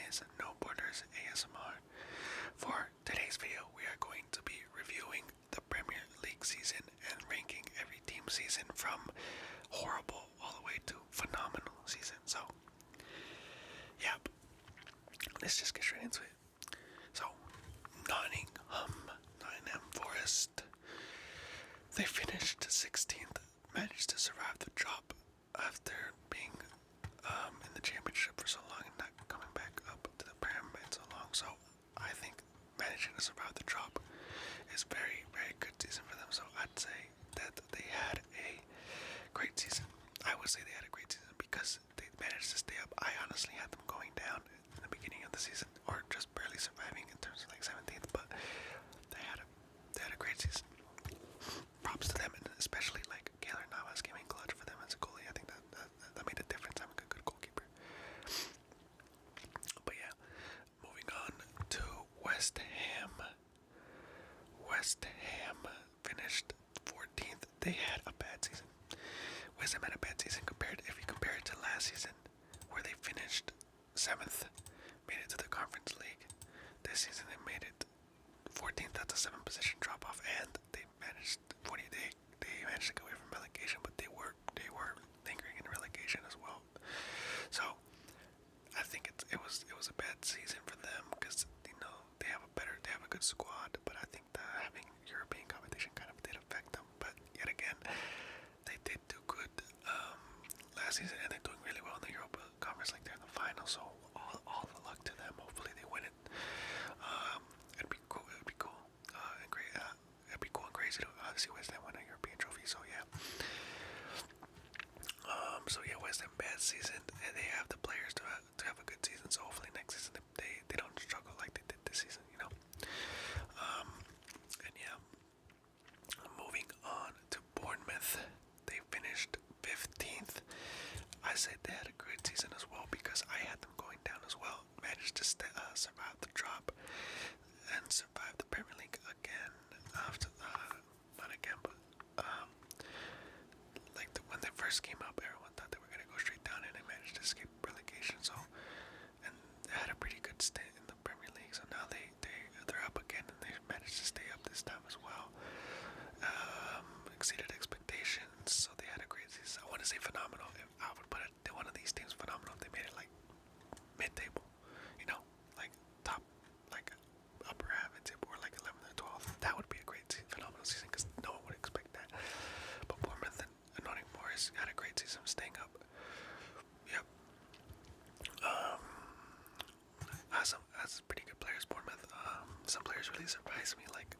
is No Borders ASMR. For today's video, we are going to be reviewing the Premier League season and ranking every team season from horrible all the way to phenomenal season. So, yep, let's just get straight into it. So, Nottingham Forest, they finished 16th, managed to survive the drop after being in the championship for so long and not coming back up to the Prem in so long. So I think managing to survive the drop is very, very good season for them. So I'd say that they had a great season. I would say they had a great season because they managed to stay up. I honestly had them going down in the beginning of the season, or just barely surviving in terms of like 17th, but they had a great season. Props to them, and especially like Keylor Navas came in clutch for them as a goalie. I think that made a difference, having a good goalkeeper. But yeah, moving on to West Ham. West Ham finished 14th. They had a bad season. West Ham had a bad season if you compare it to last season, where they finished 7th, made it to the Conference League. This season they made it 14th. That's a 7-position drop off, and they managed they managed to get away from relegation, but they were lingering in relegation as well. So I think it was a bad season for them because they have a good squad, but I think that having European competition kind of did affect them. But yet again, they did do good last season, and they're doing really well in the Europa Conference, like they're in the final. So all the luck to them. Hopefully they win it. It'd be cool. And great. It'd be cool and crazy to see West Ham win a European trophy. So yeah. West Ham bad season, and they have the players to have a good season. So hopefully next season they don't struggle like they did this season. And yeah. Moving on to Bournemouth, they finished 15th. I said they had a great season as well because I had them going down as well. Managed to survive the drop and survive the Premier League again after not again, but when they first came up, everyone thought they were gonna go straight down, and they managed to escape relegation. So, and they had a pretty good stint in the Premier League. So now they're up again, and they managed to stay up this time as well. Exceeded expectations, so they had a great season. I want to say phenomenal. I would put one of these teams phenomenal if they made it like mid-table, like top, like upper half mid-table, or like 11th or 12th. That would be a great phenomenal season because no one would expect that. But Bournemouth and Nottingham Forest had a great season, staying up. Yep. Has pretty good players. Bournemouth. Some players really surprised me. Like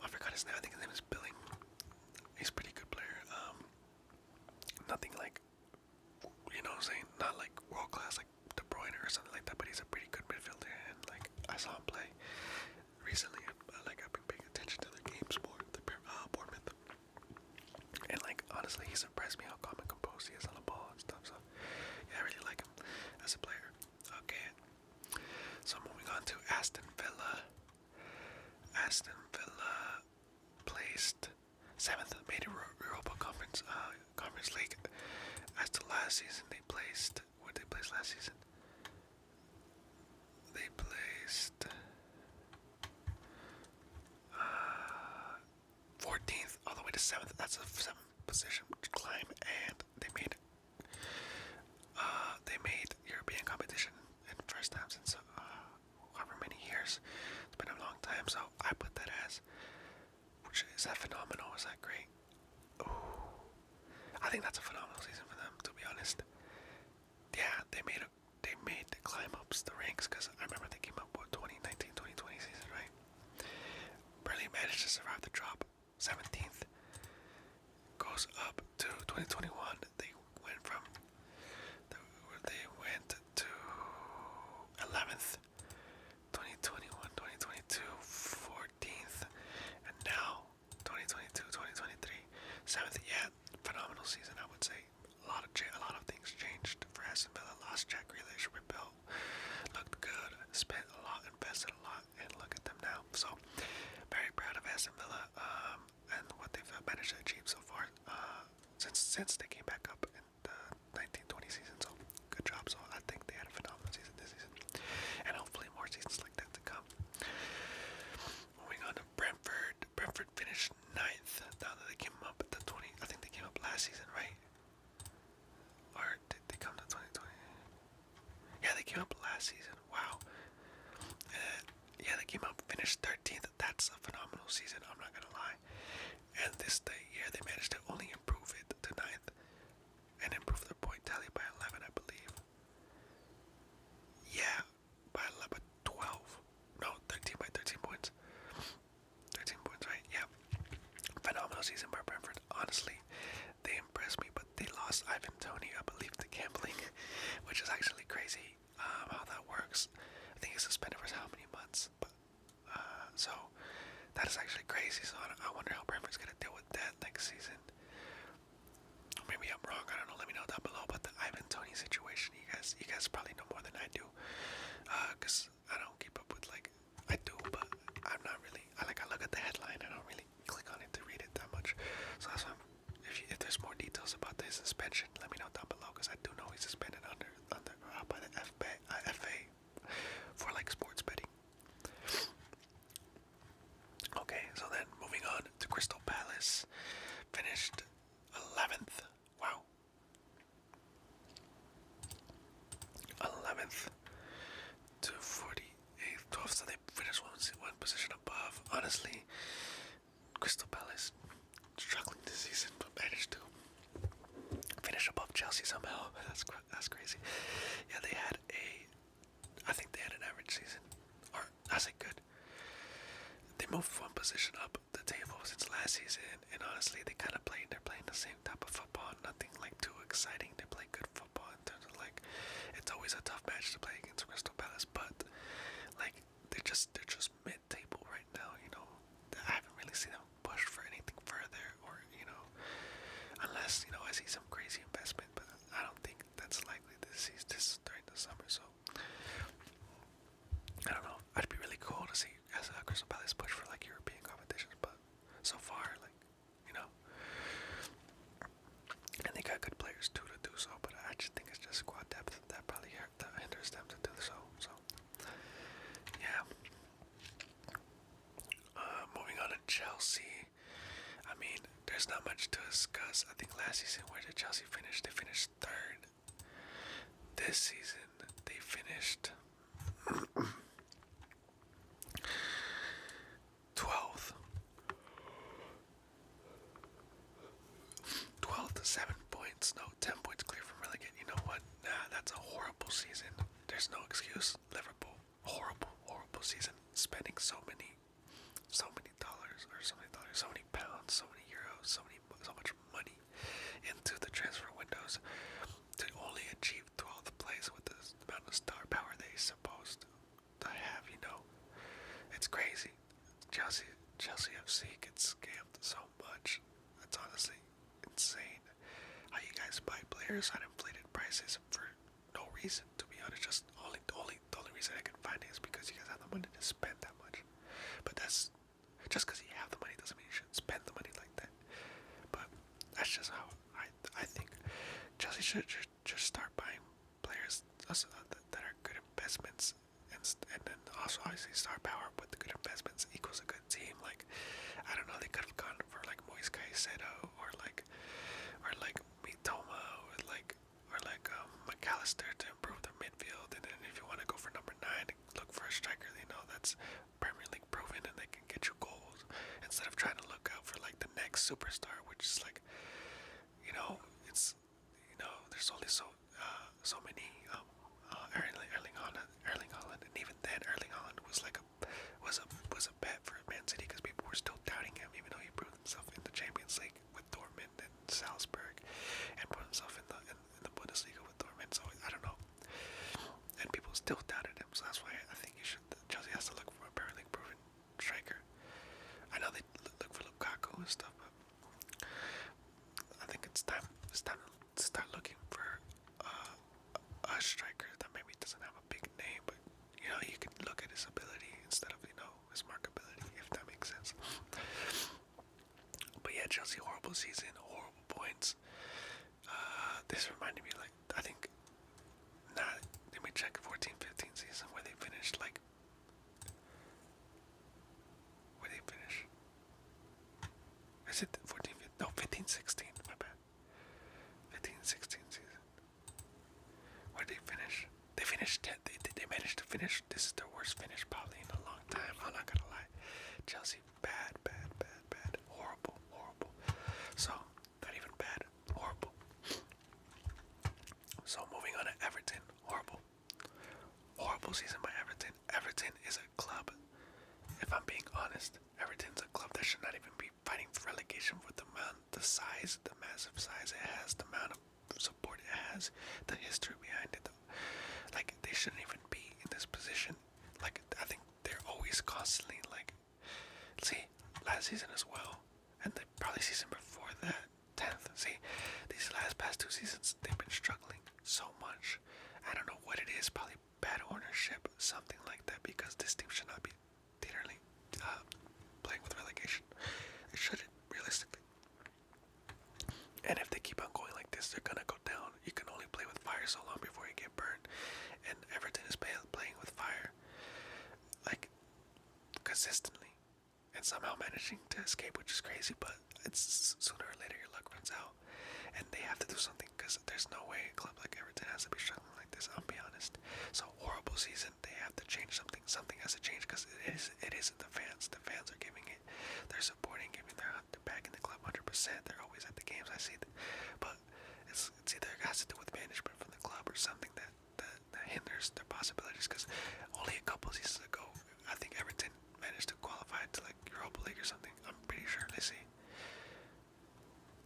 I forgot his name. I think his name is Billing. He's a pretty good player. Nothing like, what I'm saying, not like world class like De Bruyne or something like that. But he's a pretty good midfielder, and like I saw him play recently. Like I've been paying attention to their games more. Bournemouth, and like honestly, he surprised me how calm and composed he is on the ball and stuff. So yeah, I really like him as a player. Okay, so moving on to Aston Villa. Aston Villa placed 7th, made Europa Conference League. As to last season, they placed. Where did they place last season? They placed 14th all the way to 7th. That's a 7-position climb, and they made European competition in the first time since however many years. It's been a long time, so I put that as. Is that phenomenal? Is that great? Ooh, I think that's a phenomenal season for them, to be honest. Yeah, they made the climb ups the ranks, because I remember they came up with 2019-2020 season, right? Barely managed to survive the drop. 17th goes up to 2021. They went to 11th. 2021, 2022, 14th, and now 2022, 2023, 7th. Yeah, phenomenal season, I would say. A lot of things changed for Aston Villa. Lost Jack Grealish, rebuilt, looked good, spent a lot, invested a lot, and look at them now. So very proud of Aston Villa and what they've managed to achieve so far since they came back up in the 1920 season. So good job. So I think they had a phenomenal season this last season, right? Or did they come to 2020? Yeah, they came up last season. Wow. Yeah, they came up, finished 13th. That's a phenomenal season, I'm not gonna lie. And this year they managed to only improve it to 9th and improve their point tally by 11, I believe. Yeah, by 11, 12. No, 13 by 13 points. 13 points, right? Yeah. Phenomenal season by Brentford. Honestly, they impressed me, but they lost Ivan Toney, I believe, to gambling, which is actually crazy how that works. I think he's suspended for how many months? But so that is actually crazy. So I wonder how Brentford's gonna deal with that next season. Maybe I'm wrong. I don't know. Let me know down below about the Ivan Toney situation. You guys probably know more than I do, cause I don't keep up with I do, but I'm not really. I look at the headline. I don't really click on it to read it that much. So that's why if there's more details about his suspension, let me know down below, cause I do know he's suspended by the FA for sports betting. Okay, so then moving on to Crystal Palace, finished 11th. Wow. 11th to 48th, 12th, so they finished one position above. Honestly, Crystal Palace struggling this season, but managed to finish above Chelsea somehow. That's crazy. Yeah, I think they had an average season, or I say good. They moved one position up the table since last season, and honestly, they're playing the same type of football. Nothing too exciting. They play good football in terms of it's always a tough match to play against Crystal Palace, but they're just mid-table right now. I haven't really seen them push for anything further, or unless I see some crazy investment, but I don't think that's likely this during the summer. So I don't know. It'd be really cool to see as Crystal Palace push for European competitions, but so far and they got good players too to do so. But I just think it's just squad depth that probably hinders them to do so. So yeah. Moving on to Chelsea. I mean, there's not much to discuss. I think last season, where did Chelsea finish? They finished 3rd. This season, they finished 12th. 12th, 7 points. No, 10 points clear from relegate. You know what? Nah, that's a horrible season. There's no excuse. Liverpool, horrible season. Spending so many dollars, or so many pounds, so many euros, so much money into the transfer windows to only achieve 12th place with the amount of star power they're supposed to have. It's crazy. Chelsea FC gets scammed so much. It's honestly insane how you guys buy players at inflated prices for no reason. To be honest, just the only reason I can find it is because you guys have the money to spend that much. But that's just because you have the money doesn't mean you should spend the money like that. But that's just how I think Chelsea should just start buying players that are good investments, and then also obviously star power with the good investments equals a good team. I don't know, they could have gone for Moise Caicedo or Mitoma or McAllister to improve their midfield, and then if you want to go for number 9, look for a striker that's Premier League proven and they can get you goals, instead of trying to look out for the next superstar, which is it's there's only so many Erling Haaland, and even then Erling Haaland was a bet for Man City because people were still doubting him, even though he proved himself in the Champions League with Dortmund and Salzburg, and put himself in the Bundesliga with Dortmund. So I don't know, and people still doubted him. So that's why I think Chelsea has to look for a Premier League proven striker. I know they look for Lukaku and stuff, but I think it's time to start looking for a striker that maybe doesn't have a big name, but you can look at his ability instead of his marketability, if that makes sense. But yeah, Chelsea, horrible season, horrible points. This reminded me I think let me check 14-15 season where they finished where they finish. Is it 14-15? No, 15-16, my bad. finished 10th. They managed to finish. This is their worst finish probably in a long time. I'm not gonna lie. Chelsea, bad, bad, bad, bad, horrible, horrible. So, not even bad, horrible. So moving on to Everton, horrible, horrible season by Everton. Everton is a club. If I'm being honest, Everton's a club that should not even be fighting for relegation with the amount, the size, the massive size it has, the amount of support it has, the history behind it. Like, they shouldn't even be in this position. Like, I think they're always constantly, like, see, last season as well, and the probably season before that, 10th. See, these past 2 seasons, they've been struggling so much. I don't know what it is, probably bad ownership, something like that, because this team should not be literally playing with relegation. It shouldn't, realistically. And if they keep on going like this, they're gonna go down. You can only play with fire so long before you get burned. And Everton is playing with fire, like, consistently, and somehow managing to escape, which is crazy. But it's sooner or later your luck runs out, and they have to do something, because there's no way a club like Everton has to be struggling like this. I'll be honest. So, horrible season. They have to change something. Something has to change, because it isn't the fans. The fans are giving it. They're supporting, giving their back in the club 100%. They're always at the games. I see that, but it's either it has to do with management from the club or something that hinders their possibilities. Because only a couple seasons ago, I think Everton managed to qualify to like Europa League or something. I'm pretty sure. Let's see.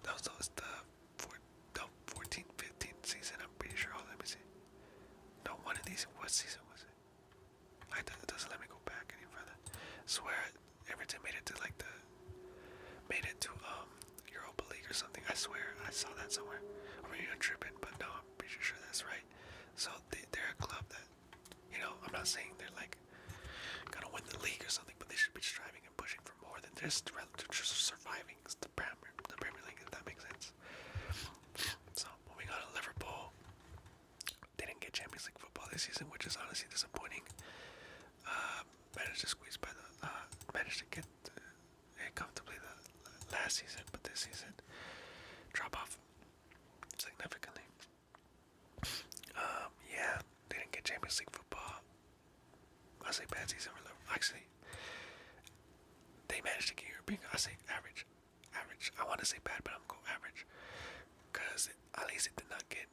That was the 14, 15 season. I'm pretty sure. Oh, let me see. No, one of these. What season was it? It doesn't let me go back any further. I swear, Everton made it to Europa League or something. I swear, I saw that somewhere. Or maybe I'm tripping, but no, I'm pretty sure that's right. So they're a club that, I'm not saying they're like gonna win the league or something, but they should be striving and pushing for more than just surviving the Premier League, if that makes sense. So moving on to Liverpool, they didn't get Champions League football this season, which is honestly disappointing. Managed to squeeze by managed to get comfortably the last season, but this season drop off significantly. Yeah, they didn't get Champions League football. I say bad season for Liverpool. Actually, they managed to get European. I say average. I want to say bad, but I'm going to go average, because at least it did not get,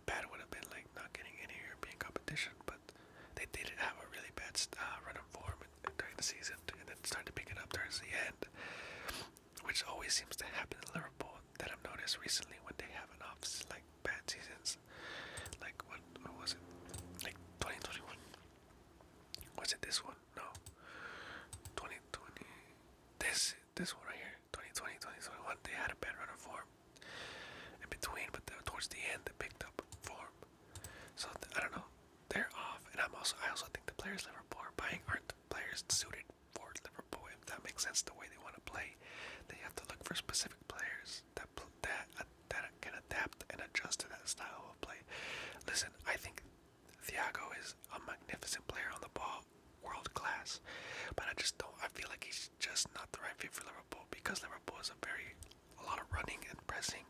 bad would have been like not getting any European competition, but they did have a really bad run of form during the season, and then started to pick it up towards the end, which always seems to happen in Liverpool, that I've noticed recently when they have an off, like, bad seasons. Like, what was it? Like, 2021? Was it this one? No. 2020. This one right here. 2020, 2021. They had a bad run of form in between, but towards the end, they picked up form. So, I don't know. They're off, and I also think the players Liverpool are buying aren't the players suited for Liverpool, if that makes sense, the way they want to play. They have to look for specific players that can adapt and adjust to that style of play. Listen, I think Thiago is a magnificent player on the ball, world class, but I feel like he's just not the right fit for Liverpool, because Liverpool is a lot of running and pressing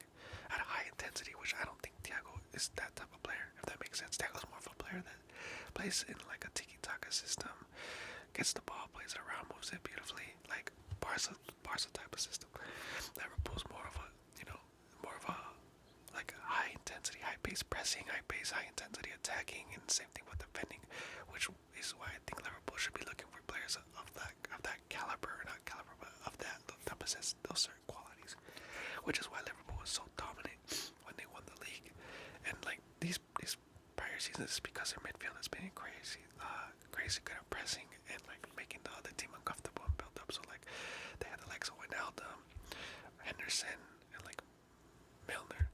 at a high intensity, which I don't think Thiago is that type of player, if that makes sense. Thiago's more of a player that plays in like a tiki-taka system, gets the ball, plays it around, moves it beautifully, like Barca type of system. Liverpool's more of a like high intensity, high pace pressing, high pace, high intensity attacking, and same thing with defending, which is why I think Liverpool should be looking for players of that caliber, not caliber, but that possess those certain qualities. Which is why Liverpool was so dominant when they won the league, and like these prior seasons, because their midfield has been crazy good at pressing and like making the other team uncomfortable and build up. So like they had the likes of Wijnaldum, Henderson, and like Milner.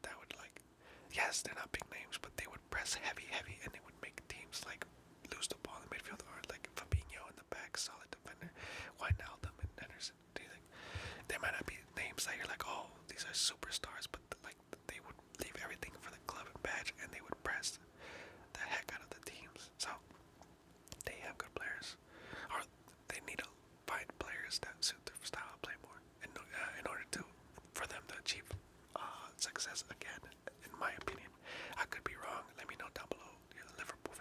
That would like, yes, they're not big names, but they would press heavy, and they would make teams like lose the ball in the midfield, or like Fabinho in the back, solid defender, Wijnaldum and Henderson. Do you think there might not be names that you're like, oh, these are superstars, but like they would leave everything for the club and badge, and they would press the heck out of the teams. So they have good players, or they need to find players that suit their style of play more, in order for them to achieve success again. In my opinion, I could be wrong. Let me know down below, Liverpool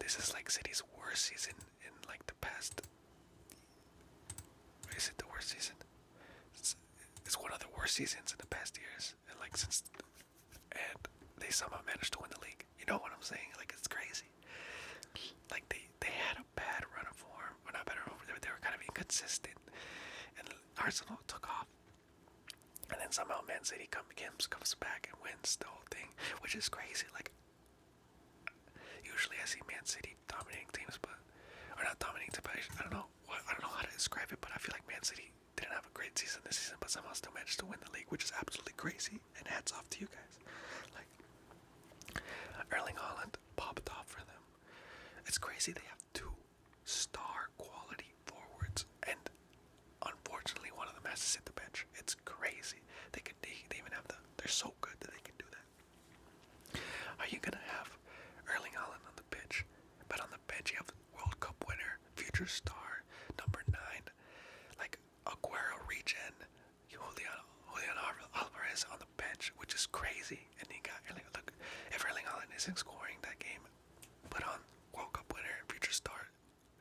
this is like City's worst season in like the past. Is it the worst season? It's one of the worst seasons in the past years, and like and they somehow managed to win the league. You know what I'm saying? Like it's crazy. Like they had a bad run of form, or not bad run of form. They were kind of inconsistent, and Arsenal took off, and then somehow Man City comes back and wins the whole thing, which is crazy. Like usually I see Man City dominating teams, or not dominating teams, but I don't know how to describe it, but I feel like Man City didn't have a great season this season, but somehow still managed to win the league, which is absolutely crazy, and hats off to you guys. Like, Erling Haaland popped off for them. It's crazy they have 2 star quality forwards, and unfortunately one of them has to sit the bench. It's crazy. They even have they're so good that they can do that. Are you gonna have Erling Haaland on the pitch, but on the bench you have World Cup winner, future star, number 9, like Aguero regen, Julian Alvarez on the bench, which is crazy. And he got look, if Erling Haaland isn't scoring that game, put on World Cup winner, future star,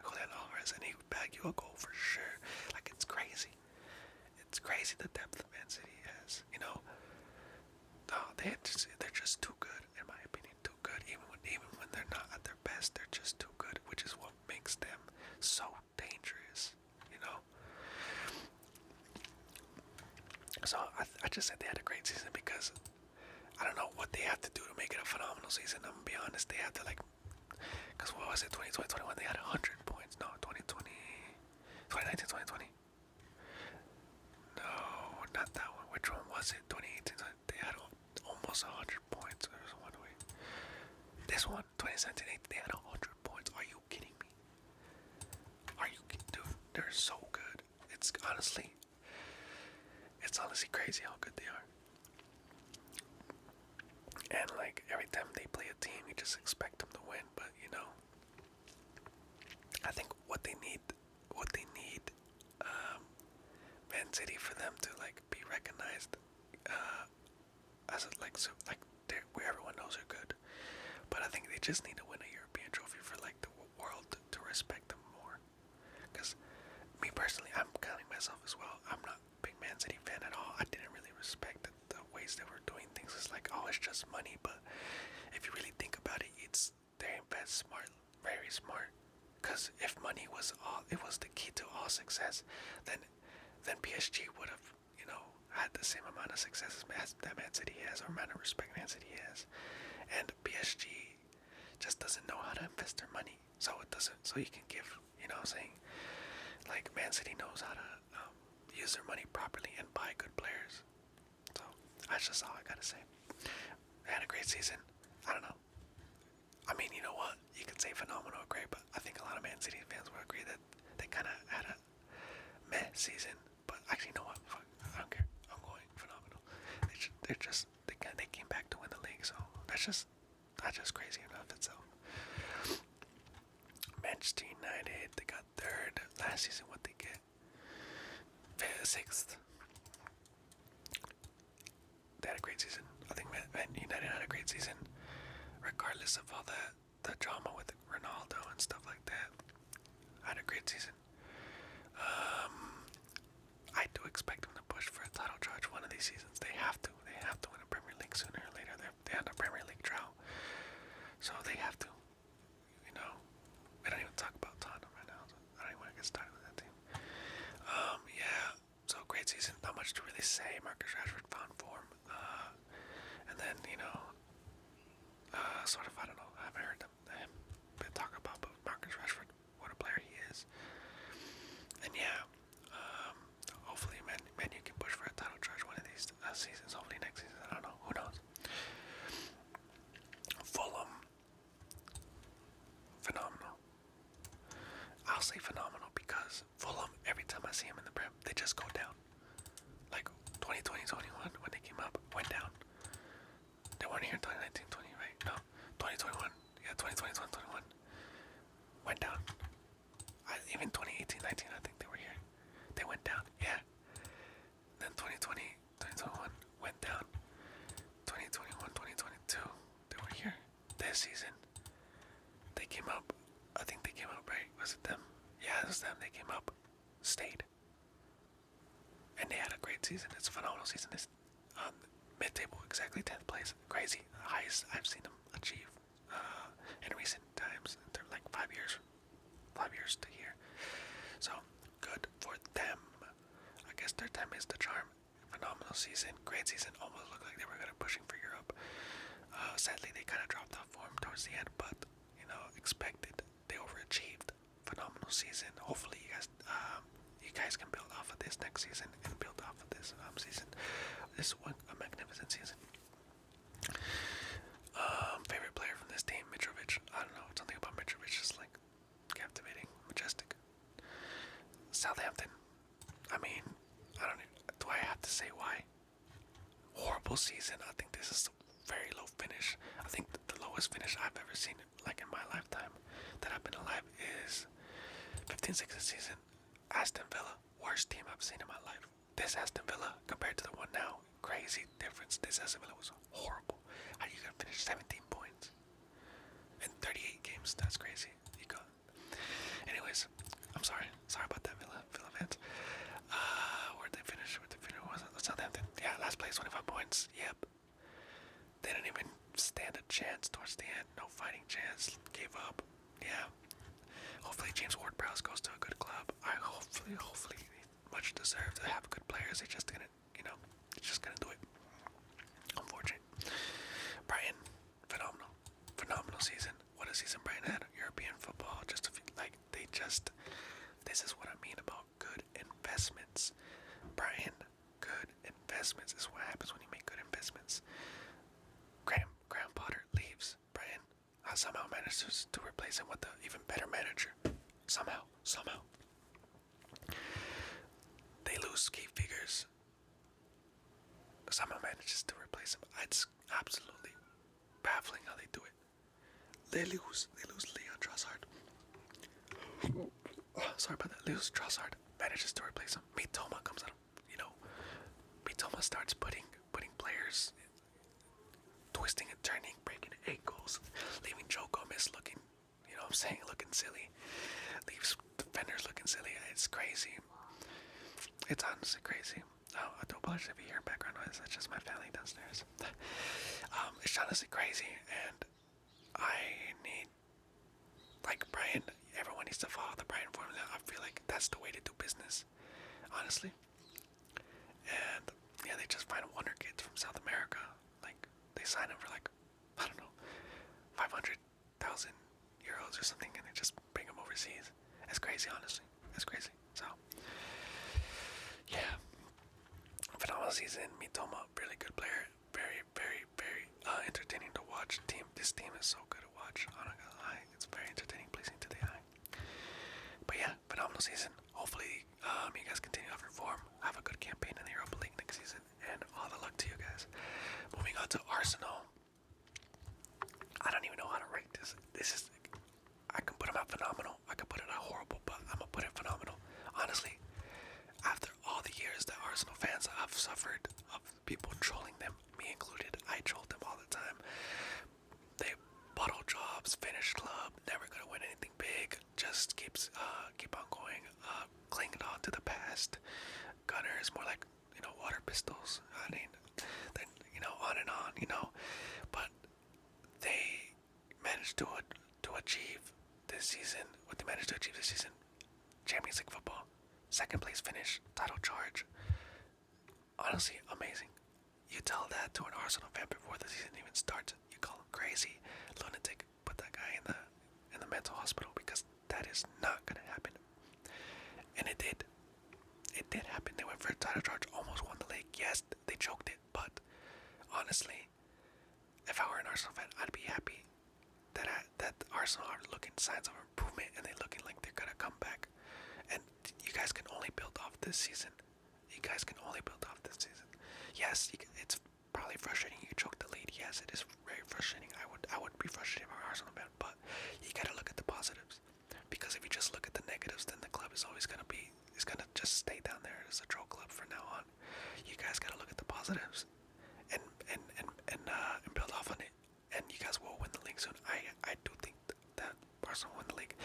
Julian Alvarez, and he would bag you a goal for sure. Like it's crazy. It's crazy the depth of Man City has. You know, they're just too good in my opinion. Too good. Even when they're not at their best, they're just too good, which is what makes them so dangerous. You know. So I just said they had a great season because I don't know what they have to do to make it a phenomenal season. I'm gonna be honest, they have to because what was it, 2020, 21, they had 100 points. No, 2020, 2019, 2020. No, not that one. Which one was it? 2018, they had almost 100 points. There was one way. This one, 2017, they had 100 points. Are you kidding me? Dude, they're so good. It's honestly crazy how good they are. And like every time they play a team, you just expect them to win. But you know, I think what they need, Man City, for them to like be recognized as they're where everyone knows they're good. But I think they just need to win a European trophy for like the world to respect them more. Because me personally, I'm counting myself as well. I'm not a big Man City fan at all. I didn't really respect the ways they were doing things. It's like, oh, it's just money. But if you really think about it, they invest smart, very smart. Because if money was the key to all success, then PSG would have, had the same amount of success as that Man City has, or amount of respect Man City has. And PSG just doesn't know how to invest their money. So you can give, what I'm saying? Like, Man City knows how to use their money properly and buy good players. So, that's just all I gotta say. They had a great season. I don't know. I mean, you know what? You could say phenomenal or great, but I think a lot of Man City fans will agree that they kind of had a meh season. But actually, you know what? Fuck, I don't care. I'm going phenomenal. They came back to win the league, so that's just crazy enough itself. Manchester United, they got 3rd. Last season, what they get? 6th. They had a great season. I think Man United had a great season, regardless of all the drama with Ronaldo and stuff like that. I had a great season. I do expect them to push for a title charge one of these seasons. They have to. They have to win a Premier League sooner or later. They're on a Premier League drought, so they have to. We don't even talk about Tottenham right now. So I don't even want to get started with that team. Yeah. So great season. Not much to really say. Marcus Rashford found form, and then sort of, I don't know. I haven't heard him talk about, but Marcus Rashford, what a player he is. And yeah. Hopefully, Man U can push for a title charge one of these seasons. Hopefully next season. I don't know. Who knows? Fulham. Phenomenal. I'll say phenomenal because Fulham, every time I see them in the Prem, they just go down. Like 2020, 21, when they came up, went down. They weren't here in 2019, 20, right? No. 2021. Yeah, 2020, 2021. Went down. Even 2018, 19, I think they were here. They went down, yeah. Then 2020, 2021 went down. 2021, 2022, they were here. This season, they came up I think they came up, right? Was it them? Yeah, it was them. They came up, stayed, and they had a great season. It's a phenomenal season. It's mid-table, exactly 10th place. Crazy, the highest I've seen them achieve in recent times. They're like 5 years, 5 years to here. So good for them. I guess their time is the charm. Phenomenal season, great season. Almost looked like they were gonna pushing for Europe. Sadly, they kind of dropped off form towards the end, but expected. They overachieved. Phenomenal season. Hopefully, you guys can build off of this next season and build off of this season. This was a magnificent season. Favorite player from this team, Mitrovic. I don't know, something about Mitrovic just like captivating, majestic. Southampton. I mean, I don't. Do I have to say why? Horrible season. I think this is a very low finish. I think the lowest finish I've ever seen, like in my lifetime, that I've been alive, is 15-6 season. Aston Villa, worst team I've seen in my life. This Aston Villa compared to the one now, crazy difference. This Aston Villa was horrible. How are you gonna finish 17 points in 38 games? That's crazy. You got. Anyways, I'm sorry. Sorry about that, Villa fans. Where'd they finish? Was it Southampton? Yeah, last place, 25 points. Yep. They didn't even stand a chance towards the end. No fighting chance. Gave up. Yeah. Hopefully James Ward-Prowse goes to a good club. Hopefully, much deserved to have good players. They just didn't, just gonna do it. Unfortunate. Brighton, phenomenal season. What a season Brighton had. European football, this is what I mean about good investments. Brighton, good investments is what happens when you make good investments. Graham Potter leaves Brighton. Somehow manages to replace him with an even better manager. Somehow. They lose key figures. Somehow manages to replace him. It's absolutely baffling how they do it. They lose Leon Trossard. Sorry about that. Lose Trossard. Manages to replace him. Mitoma comes out. Mitoma starts putting players, twisting and turning, breaking ankles, leaving Joe Gomez looking, looking silly. Leaves defenders looking silly. It's crazy. It's honestly crazy. I do apologize if you hear background noise. That's just my family downstairs. It's honestly crazy, and I need, Brian. Everyone needs to follow the Brian formula. I feel like that's the way to do business, honestly. And yeah, they just find wonder kids from South America. They sign them for I don't know, 500,000 euros or something, and they just bring them overseas. It's crazy, honestly. It's crazy. So yeah, phenomenal season. Mitoma, really good player. Very, very, very entertaining to watch. This team is so good to watch. I'm not gonna lie, it's very entertaining, pleasing to the eye. But yeah, phenomenal season. Hopefully, you guys continue to perform. Have a good campaign in the Europa League next season, and all the luck to you guys. Moving on to Arsenal. I don't even know how to rate this. I can put them at phenomenal. I can put it at horrible, but I'm gonna put it phenomenal. Honestly, after all the years that Arsenal fans have suffered of people trolling them, me included, I trolled them all the time. They bottle jobs, finished club, never gonna win anything big. Just keep on going, clinging on to the past. Gunners, more like water pistols. I mean, then on and on, But they managed to achieve this season. What they managed to achieve this season: Champions League football, second place finish, title charge. Honestly, amazing. You tell that to an Arsenal fan before the season even starts, you call him crazy, lunatic. Put that guy in the mental hospital, because that is not gonna happen. And it did. It did happen. They went for a title charge, almost won the league. Yes, they choked it, but honestly, if I were an Arsenal fan, I'd be happy that Arsenal are looking signs of improvement, and they're looking like they're gonna come back. And you guys can only build off this season. Yes, it's probably frustrating. You choked the lead. Yes, it is very frustrating. I would be frustrated if I were Arsenal fan, but you gotta look at the positives. Because if you just look at the negatives, then the club is always gonna just stay down there as a troll club from now on. You guys gotta look at the positives and build off on it. And you guys will win the league soon. I do think that Arsenal will win the league.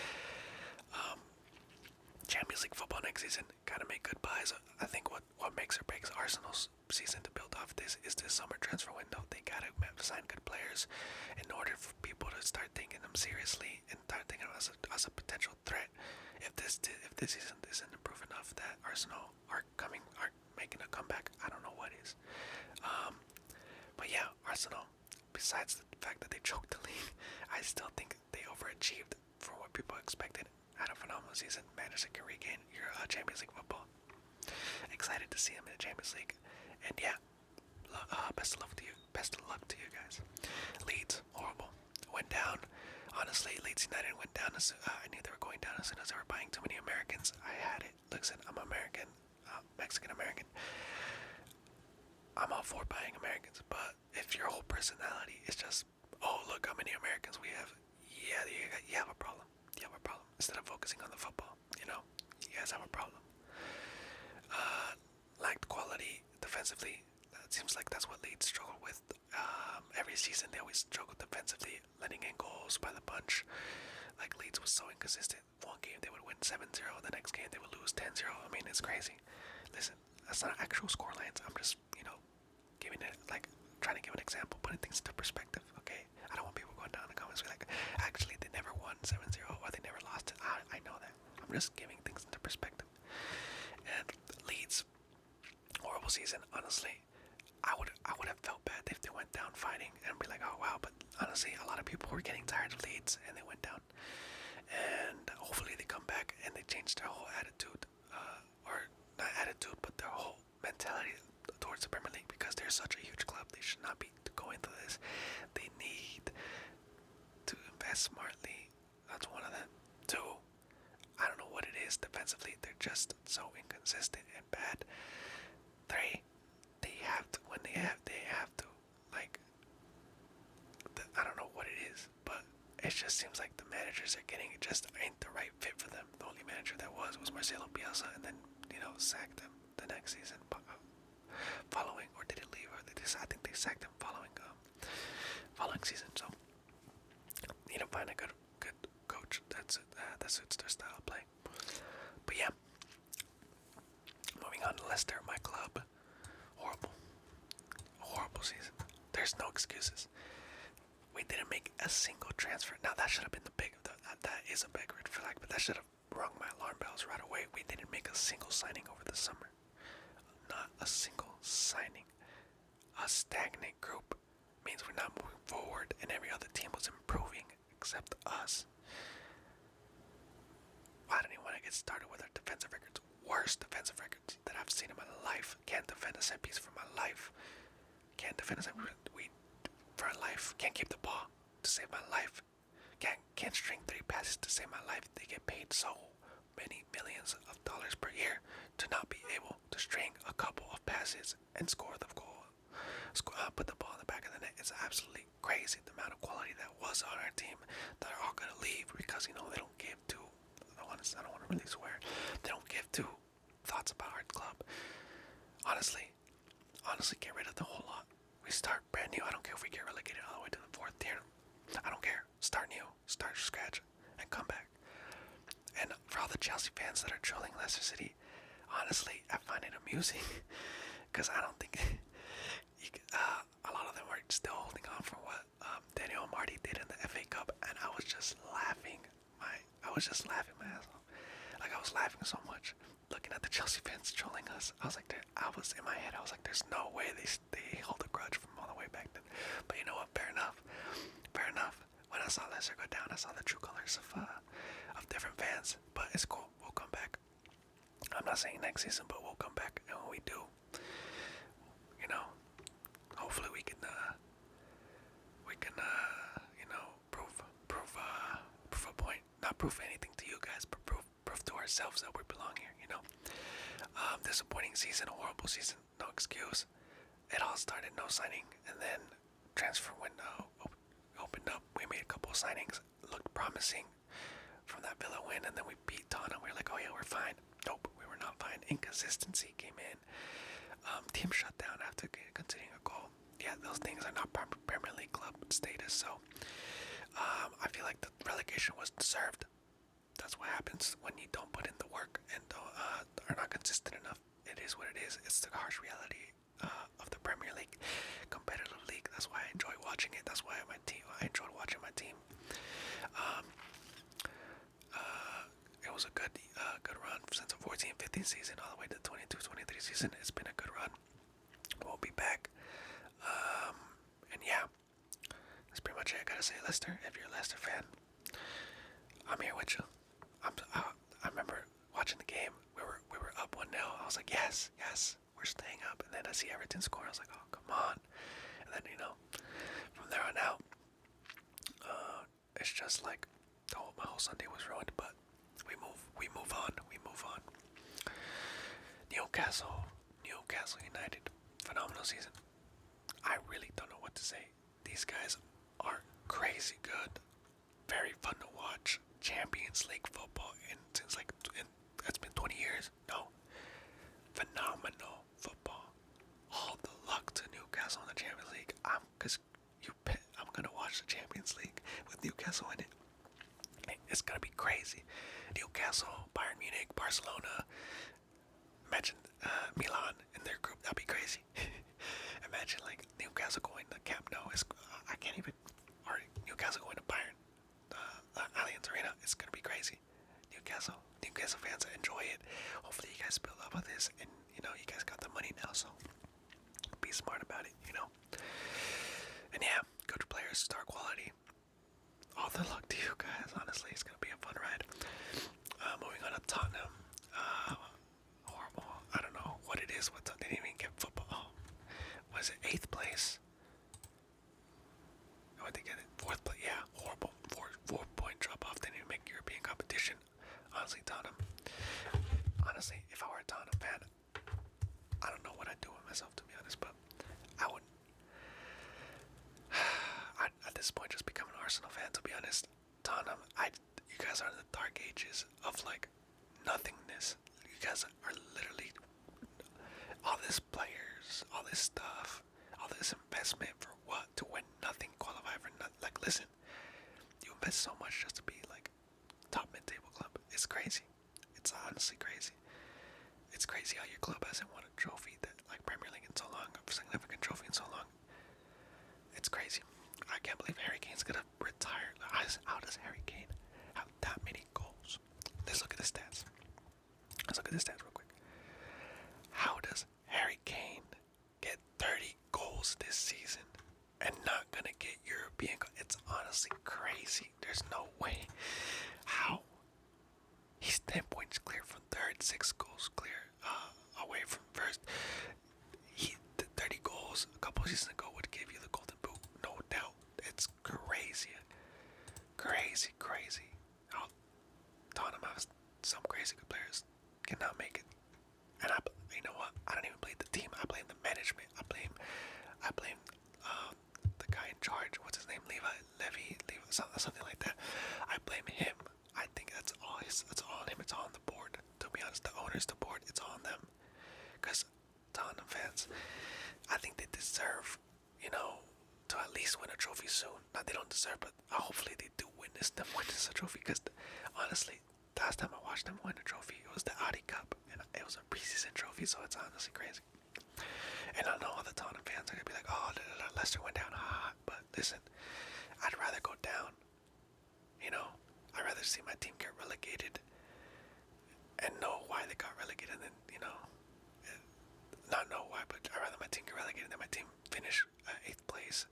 Champions League football next season. Gotta make good buys. I think what makes or breaks Arsenal's season to build off this is this summer transfer window. They gotta sign good players in order for people to start taking them seriously and start thinking of them as a potential threat. If this season isn't improved enough that Arsenal are making a comeback, I don't know what is. But yeah, Arsenal. Besides the fact that they choked the league, I still think they overachieved for what people expected. Had a phenomenal season. Managed to regain your Champions League football. Excited to see him in the Champions League. And yeah, best of luck to you. Best of luck to you guys. Leeds, horrible. Went down. Honestly, Leeds United went down. I knew they were going down as soon as they were buying too many Americans. I had it. Listen, I'm American, Mexican American. I'm all for buying Americans, but if your whole personality is just, oh look how many Americans we have, yeah, you have a problem. You have a problem. Instead of focusing on the football, you guys have a problem. Lacked quality defensively. It seems like that's what Leeds struggle with. Every season they always struggle defensively, letting in goals by the bunch. Like Leeds was so inconsistent. One game they would win 7-0, the next game they would lose 10-0. I mean, it's crazy. Listen, that's not actual score lines. I'm just, giving it, like, trying to give an example, putting things into perspective, okay? I don't want people going down in the comments and be like, actually, they never won 7-0, or they never lost it. I know that. I'm just giving things into perspective. And Leeds, horrible season, honestly. I would have felt bad if they went down fighting and be like, oh, wow, but honestly, a lot of people were getting tired of Leeds, and they went down. And hopefully they come back and they change their whole attitude, or not attitude, but their whole mentality towards the Premier League, because they're such a huge club. They should not be going through this. They need to invest smartly. That's one of them. Two, I don't know what it is defensively. They're just so inconsistent and bad. Three, they have to, like, I don't know what it is, but it just seems like the managers they're getting just ain't the right fit for them. The only manager that was Marcelo Bielsa, and then, sacked them the next season. Following, or did it leave? Or I think they sacked him following season. So need to find a good coach that suits their style of play. But yeah, moving on to Leicester, my club. Horrible season. There's no excuses. We didn't make a single transfer. Now that should have been that is a big red flag, but that should have rung my alarm bells right away. We didn't make a single signing over the summer. Not a single signing. A stagnant group means we're not moving forward, and every other team was improving except us. I don't even want to get started with our defensive records. Worst defensive records that I've seen in my life. Can't defend a set piece for my life. Can't defend a set piece for a life. Can't keep the ball to save my life. Can't string 3 passes to save my life. They get paid so many millions of dollars per year to not be able to string a couple of passes and score the goal. Put the ball in the back of the net. It's absolutely crazy the amount of quality that was on our team that are all gonna leave because they don't give two. I don't want to really swear. They don't give two thoughts about our club. Honestly, get rid of the whole lot. We start brand new. I don't care if we get relegated all the way to the 4th tier. I don't care. Start new. Start from scratch and come back. And for all the Chelsea fans that are trolling Leicester City, honestly, I find it amusing because I don't think a lot of them were still holding on from what Daniel Marty did in the FA Cup, and I was just laughing my ass off. Like, I was laughing so much looking at the Chelsea fans trolling us. I was in my head, I was like, there's no way they hold a grudge from all the way back then. But you know what? Fair enough. When I saw Leicester go down, I saw the true colors of different fans. But it's cool. We'll come back. I'm not saying next season, but we'll come back. And when we do, hopefully we can prove a point. Not prove anything to you guys, but prove to ourselves that we belong here. Disappointing season, horrible season, no excuse. It all started no signing, and then transfer window opened up. We made a couple of signings, looked promising from that Villa win, and then we beat Tottenham. We were like, oh yeah, we're fine. Nope, we were not fine. Inconsistency came in. Team shut down after conceding a goal. Yeah, those things are not Premier League club status, so I feel like the relegation was deserved. That's what happened. happens when you don't put in the work and are not consistent enough. It is what it is. It's the harsh reality of the Premier League, competitive league. That's why I enjoy watching it. That's why I enjoyed watching my team. It was a good run since the 14-15 season all the way to the 22-23 season. It's been a good run. We'll be back. And yeah, that's pretty much it. I gotta say, Leicester, if you're a Leicester fan, I'm here with you. I remember watching the game. We were up 1-0. I was like, yes, we're staying up. And then I see Everton score. I was like, oh, come on. And then, from there on out, it's just like my whole Sunday was ruined. But we move on. Newcastle United, phenomenal season. I really don't know what to say. These guys are crazy good, very fun to watch. Champions League football, since it's been 20 years. No, phenomenal football. All the luck to Newcastle in the Champions League. I'm gonna watch the Champions League with Newcastle in it. It's gonna be crazy. Newcastle, Bayern Munich, Barcelona. Imagine Milan in their group. That'd be crazy. Imagine Newcastle going to Camp Nou. I can't even. Or Newcastle going to Bayern. Allianz Arena. It's gonna be crazy. Newcastle fans, enjoy it. Hopefully you guys build up with this, and you guys got the money now, so be smart about it. And yeah, good players, star quality. All the luck to you guys. Honestly, it's gonna be a fun ride. Moving on to Tottenham. Horrible. I don't know what it is. They didn't even get football. Oh, was it 8th place? What they get it? 4th place. Yeah, horrible. 4-point drop off. They didn't make European competition. Honestly, Tottenham. Honestly, if I were a Tottenham fan, I don't know what I'd do with myself, to be honest, but I would. I'd at this point just become an Arsenal fan, to be honest. Tottenham, you guys are in the dark ages of nothingness. You guys are literally all this players, all this stuff, all this investment for what? To win nothing, qualify for nothing. Listen, you invest so much just to be top mid-table club. It's crazy. It's honestly crazy. It's crazy how your club hasn't won a trophy Premier League in so long, a significant trophy in so long. It's crazy. I can't believe Harry Kane's gonna retire. How does Harry Kane have that many goals? Let's look at the stats. Real quick. How does Harry Kane get 30 goals this season and not gonna get European goals? It's honestly crazy. There's no way. How? He's 10 points clear from third, 6 goals clear away from first. 30 goals a couple seasons ago would give you the golden boot, no doubt. It's crazy. How Tottenham has some crazy good players cannot make it. And you know what? I don't even blame the team. I blame the management. I blame the guy in charge. What's his name? Levy, something like that. I blame him. I think that's all on him. It's all on the board. To be honest, the owners, the board, it's all on them. Because Tottenham fans, I think they deserve, to at least win a trophy soon. Not they don't deserve, but hopefully they do win this trophy. Because honestly, last time I watched them win a trophy, it was the Audi Cup, and it was a preseason trophy. So it's honestly crazy. And I know all the Tottenham fans are gonna be like, "Oh, Leicester went down." But listen, I'd rather go down. I'd rather see my team get relegated and know why they got relegated than not know why, but I'd rather my team get relegated than my team finish 8th place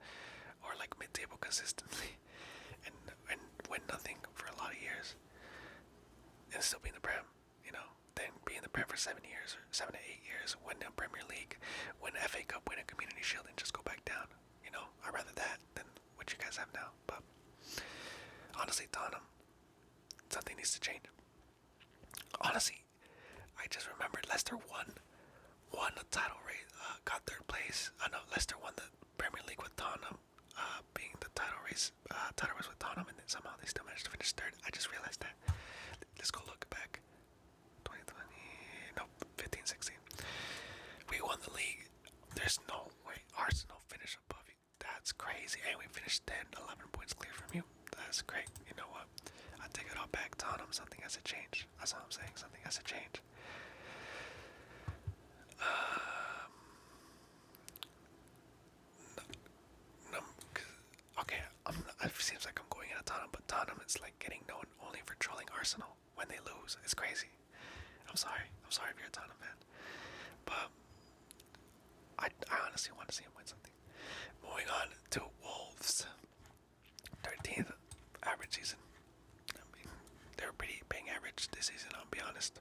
or mid-table consistently and win nothing for a lot of years and still be in the Prem, then be in the Prem for 7 years or 7 to 8 years, win the Premier League, win the FA Cup, win a Community Shield, and just go back down. I'd rather that than what you guys have now. But honestly, Tottenham, something needs to change. Honestly, I just remembered Leicester won the title race, got 3rd place. I know Leicester won the Premier League with Tottenham, being the title race with Tottenham, and then somehow they still managed to finish 3rd. I just realized that. Let's go look back. 15-16. We won the league. There's no way Arsenal finished above you. That's crazy. And we finished 10, 11 points clear from you. That's great. You know what? I take it all back. Tottenham, something has to change. That's all I'm saying. Something has to change. No, okay, it seems like I'm going at Tottenham, but Tottenham is like getting known only for trolling Arsenal when they lose. It's crazy. I'm sorry if you're a Tottenham fan, but I honestly want to see him win something. Moving on to Wolves, 13th average season. I mean, they were pretty bang average this season. I'll be honest.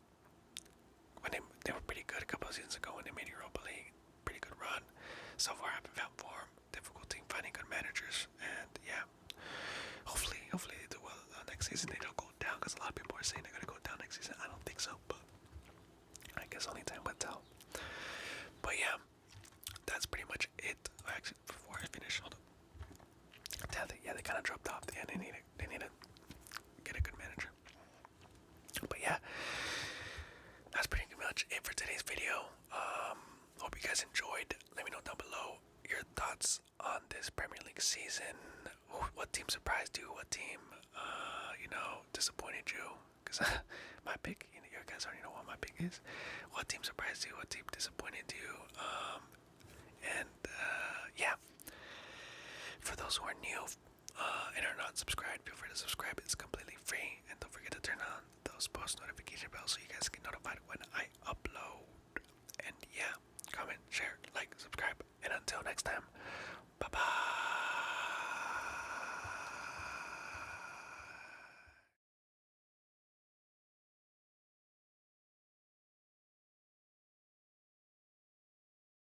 When they were pretty good a couple of seasons ago when they made Europa League, pretty good run. So far, haven't found form. Difficult team finding good managers, and yeah, hopefully they do well next season. They don't go down because a lot of people are saying they're gonna go down next season. I don't think so, but I guess only time will tell. But yeah, that's pretty much it. Actually, before I finish, hold up. Yeah, they kind of dropped off. Yeah, they need to get a good manager. But yeah, that's pretty much it for today's video. Hope you guys enjoyed. Let me know down below your thoughts on this Premier League season. What team surprised you? What team, disappointed you? Because my pick, you guys already know what my pick is. What team surprised you? What team disappointed you? Yeah. For those who are new and are not subscribed, feel free to subscribe. It's completely free. And don't forget to turn on those post notification bells so you guys can